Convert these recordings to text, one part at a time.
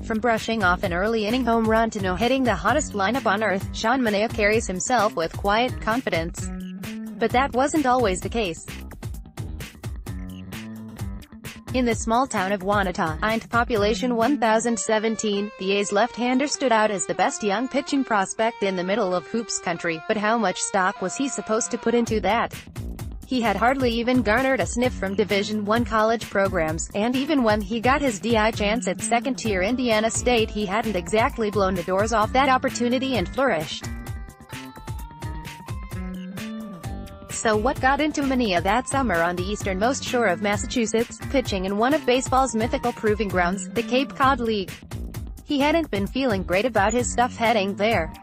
From brushing off an early inning home run to hitting the hottest lineup on earth, Sean Manaea carries himself with quiet confidence. But that wasn't always the case. In the small town of Wanatah, Int population 1017, the A's left-hander stood out as the best young pitching prospect in the middle of hoops country, but how much stock was he supposed to put into that? He had hardly even garnered a sniff from Division I college programs, and even when he got his DI chance at second-tier Indiana State, he hadn't exactly blown the doors off that opportunity and flourished. So what got into Manaea that summer on the easternmost shore of Massachusetts, pitching in one of baseball's mythical proving grounds, the Cape Cod League? He hadn't been feeling great about his stuff heading there.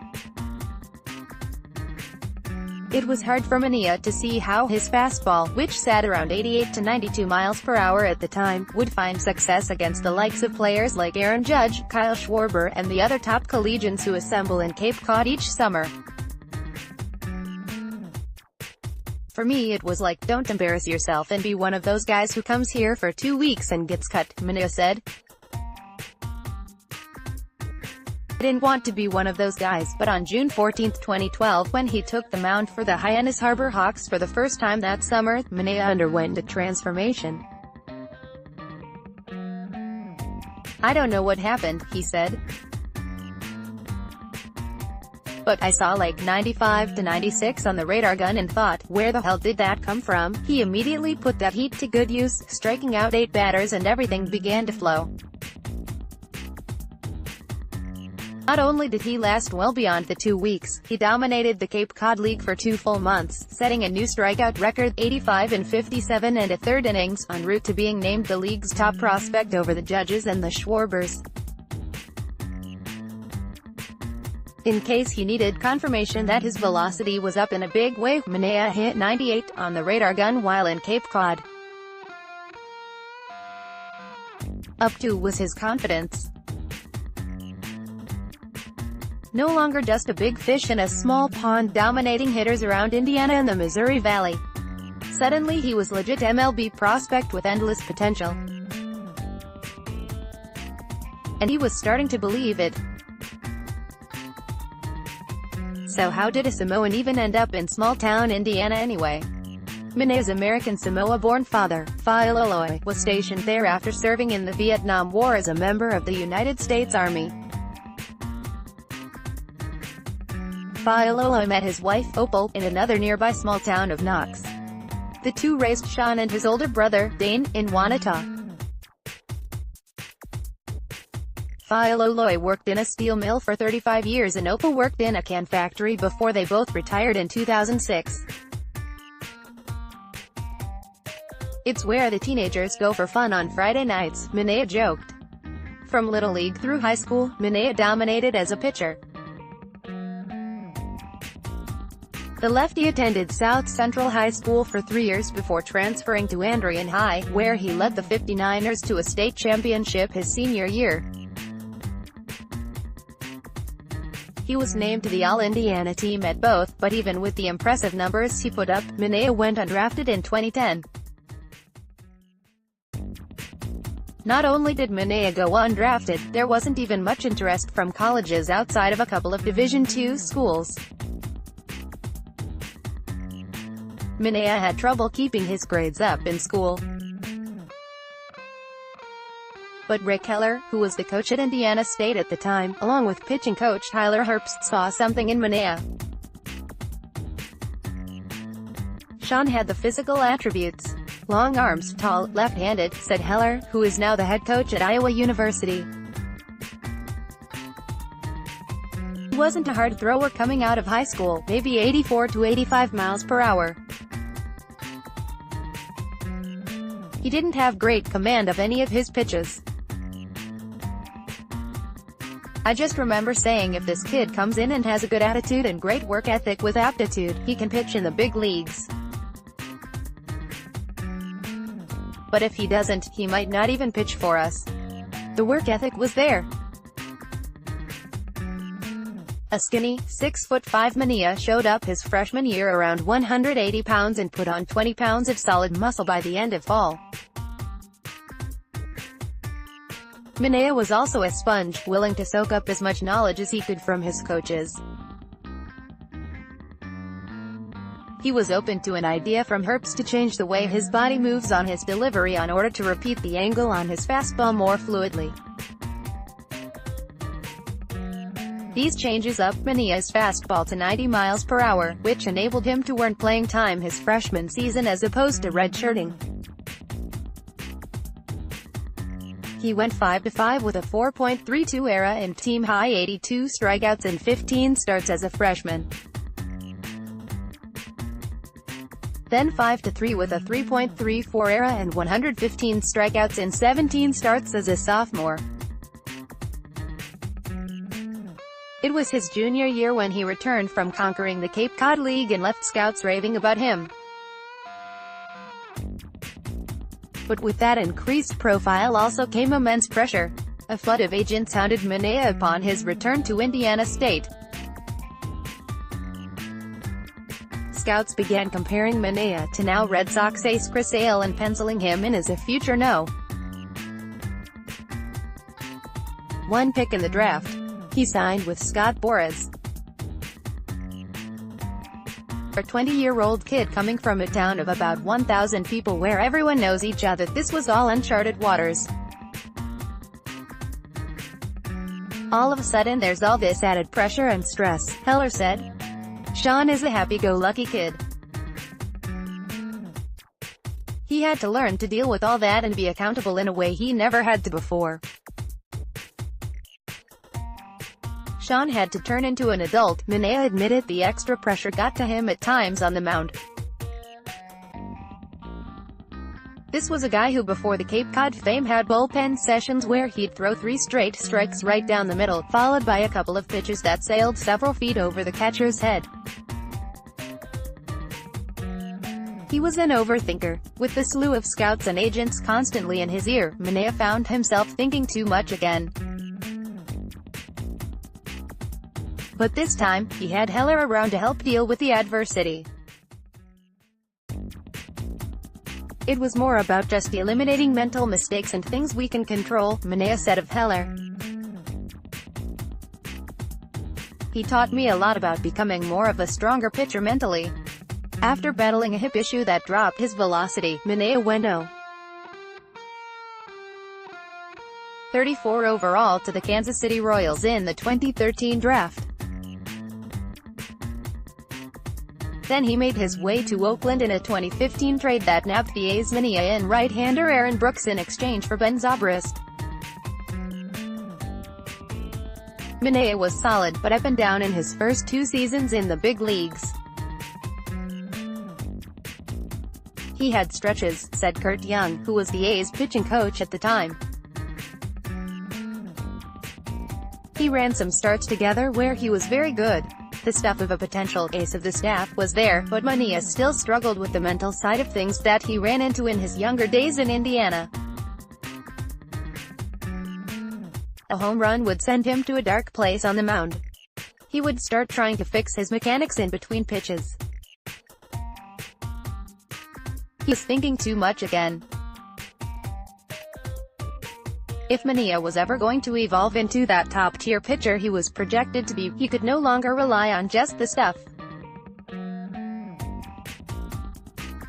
It was hard for Manaea to see how his fastball, which sat around 88 to 92 miles per hour at the time, would find success against the likes of players like Aaron Judge, Kyle Schwarber, and the other top collegians who assemble in Cape Cod each summer. For me it was like, don't embarrass yourself and be one of those guys who comes here for 2 weeks and gets cut, Manaea said. I didn't want to be one of those guys, but on June 14, 2012, when he took the mound for the Hyannis Harbor Hawks for the first time that summer, Manaea underwent a transformation. I don't know what happened, he said. But I saw like 95 to 96 on the radar gun and thought, where the hell did that come from? He immediately put that heat to good use, striking out 8 batters and everything began to flow. Not only did he last well beyond the 2 weeks, he dominated the Cape Cod League for 2 full months, setting a new strikeout record, 85 in 57 and a third innings, en route to being named the league's top prospect over the Judges and the Schwarbers. In case he needed confirmation that his velocity was up in a big way, Manaea hit 98 on the radar gun while in Cape Cod. Up to was his confidence. No longer just a big fish in a small pond dominating hitters around Indiana and the Missouri Valley. Suddenly he was legit MLB prospect with endless potential. And he was starting to believe it. So how did a Samoan even end up in small-town Indiana anyway? Manaea's American Samoa-born father, Fa'aloloi, was stationed there after serving in the Vietnam War as a member of the United States Army. Fa'aloloi met his wife, Opal, in another nearby small town of Knox. The two raised Sean and his older brother, Dane, in Wanatah. Fa'aloloi worked in a steel mill for 35 years and Opal worked in a can factory before they both retired in 2006. It's where the teenagers go for fun on Friday nights, Manaea joked. From Little League through high school, Manaea dominated as a pitcher. The lefty attended South Central High School for 3 years before transferring to Andrean High, where he led the 59ers to a state championship his senior year. He was named to the All-Indiana team at both, but even with the impressive numbers he put up, Manaea went undrafted in 2010. Not only did Manaea go undrafted, there wasn't even much interest from colleges outside of a couple of Division II schools. Manaea had trouble keeping his grades up in school. But Rick Heller, who was the coach at Indiana State at the time, along with pitching coach Tyler Herbst, saw something in Manaea. Sean had the physical attributes. Long arms, tall, left-handed, said Heller, who is now the head coach at Iowa University. He wasn't a hard thrower coming out of high school, maybe 84 to 85 miles per hour. He didn't have great command of any of his pitches. I just remember saying if this kid comes in and has a good attitude and great work ethic with aptitude, he can pitch in the big leagues. But if he doesn't, he might not even pitch for us. The work ethic was there. A skinny, 6'5" Manaea showed up his freshman year around 180 pounds and put on 20 pounds of solid muscle by the end of fall. Manaea was also a sponge, willing to soak up as much knowledge as he could from his coaches. He was open to an idea from Herbst to change the way his body moves on his delivery in order to repeat the angle on his fastball more fluidly. These changes upped Manaea's fastball to 90 miles per hour, which enabled him to earn playing time his freshman season as opposed to redshirting. He went 5-5 with a 4.32 ERA and team-high 82 strikeouts in 15 starts as a freshman. Then 5-3 with a 3.34 ERA and 115 strikeouts in 17 starts as a sophomore. It was his junior year when he returned from conquering the Cape Cod League and left scouts raving about him. But with that increased profile also came immense pressure. A flood of agents hounded Manaea upon his return to Indiana State. Scouts began comparing Manaea to now Red Sox ace Chris Sale and penciling him in as a future no. 1 pick in the draft. He signed with Scott Boras. A 20-year-old kid coming from a town of about 1,000 people where everyone knows each other, this was all uncharted waters. All of a sudden there's all this added pressure and stress, Heller said. Sean is a happy-go-lucky kid. He had to learn to deal with all that and be accountable in a way he never had to before. Sean had to turn into an adult. Manaea admitted the extra pressure got to him at times on the mound. This was a guy who before the Cape Cod fame had bullpen sessions where he'd throw 3 straight strikes right down the middle, followed by a couple of pitches that sailed several feet over the catcher's head. He was an overthinker. With the slew of scouts and agents constantly in his ear, Manaea found himself thinking too much again. But this time, he had Heller around to help deal with the adversity. It was more about just eliminating mental mistakes and things we can control, Manaea said of Heller. He taught me a lot about becoming more of a stronger pitcher mentally. After battling a hip issue that dropped his velocity, Manaea went 0-34 overall to the Kansas City Royals in the 2013 draft. Then he made his way to Oakland in a 2015 trade that nabbed the A's Manaea and right-hander Aaron Brooks in exchange for Ben Zobrist. Manaea was solid, but up and down in his first 2 seasons in the big leagues. He had stretches, said Curt Young, who was the A's pitching coach at the time. He ran some starts together where he was very good. The stuff of a potential ace of the staff was there, but Manaea still struggled with the mental side of things that he ran into in his younger days in Indiana. A home run would send him to a dark place on the mound. He would start trying to fix his mechanics in between pitches. He was thinking too much again. If Manaea was ever going to evolve into that top-tier pitcher he was projected to be, he could no longer rely on just the stuff.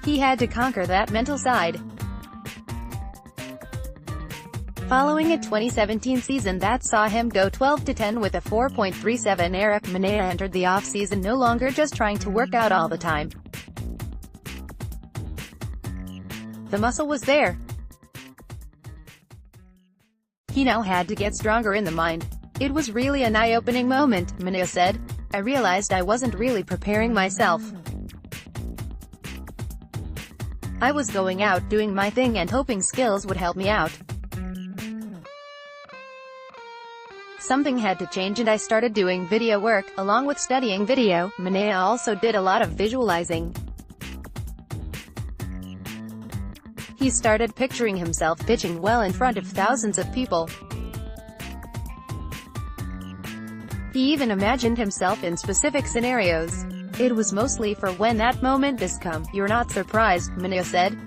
He had to conquer that mental side. Following a 2017 season that saw him go 12-10 with a 4.37 ERA, Manaea entered the offseason no longer just trying to work out all the time. The muscle was there. He now had to get stronger in the mind. It was really an eye-opening moment, Manaea said. I realized I wasn't really preparing myself. I was going out doing my thing and hoping skills would help me out. Something had to change and I started doing video work, along with studying video. Manaea also did a lot of visualizing. He started picturing himself pitching well in front of thousands of people. He even imagined himself in specific scenarios. It was mostly for when that moment does come. You're not surprised, Manaea said.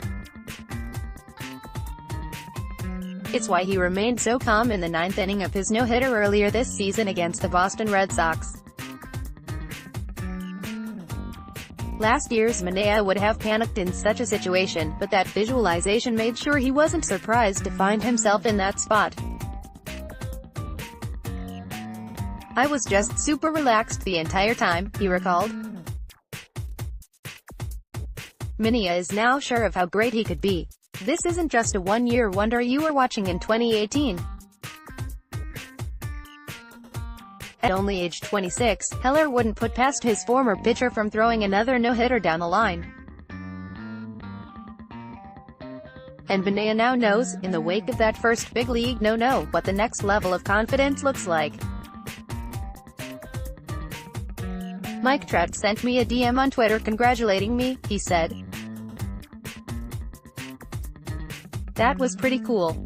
It's why he remained so calm in the ninth inning of his no-hitter earlier this season against the Boston Red Sox. Last year's Manaea would have panicked in such a situation, but that visualization made sure he wasn't surprised to find himself in that spot. "I was just super relaxed the entire time," he recalled. Manaea is now sure of how great he could be. "This isn't just a one-year wonder you were watching in 2018. At only age 26, Heller wouldn't put past his former pitcher from throwing another no-hitter down the line. And Manaea now knows, in the wake of that first big league no-no, what the next level of confidence looks like. "Mike Trout sent me a DM on Twitter congratulating me," he said. "That was pretty cool.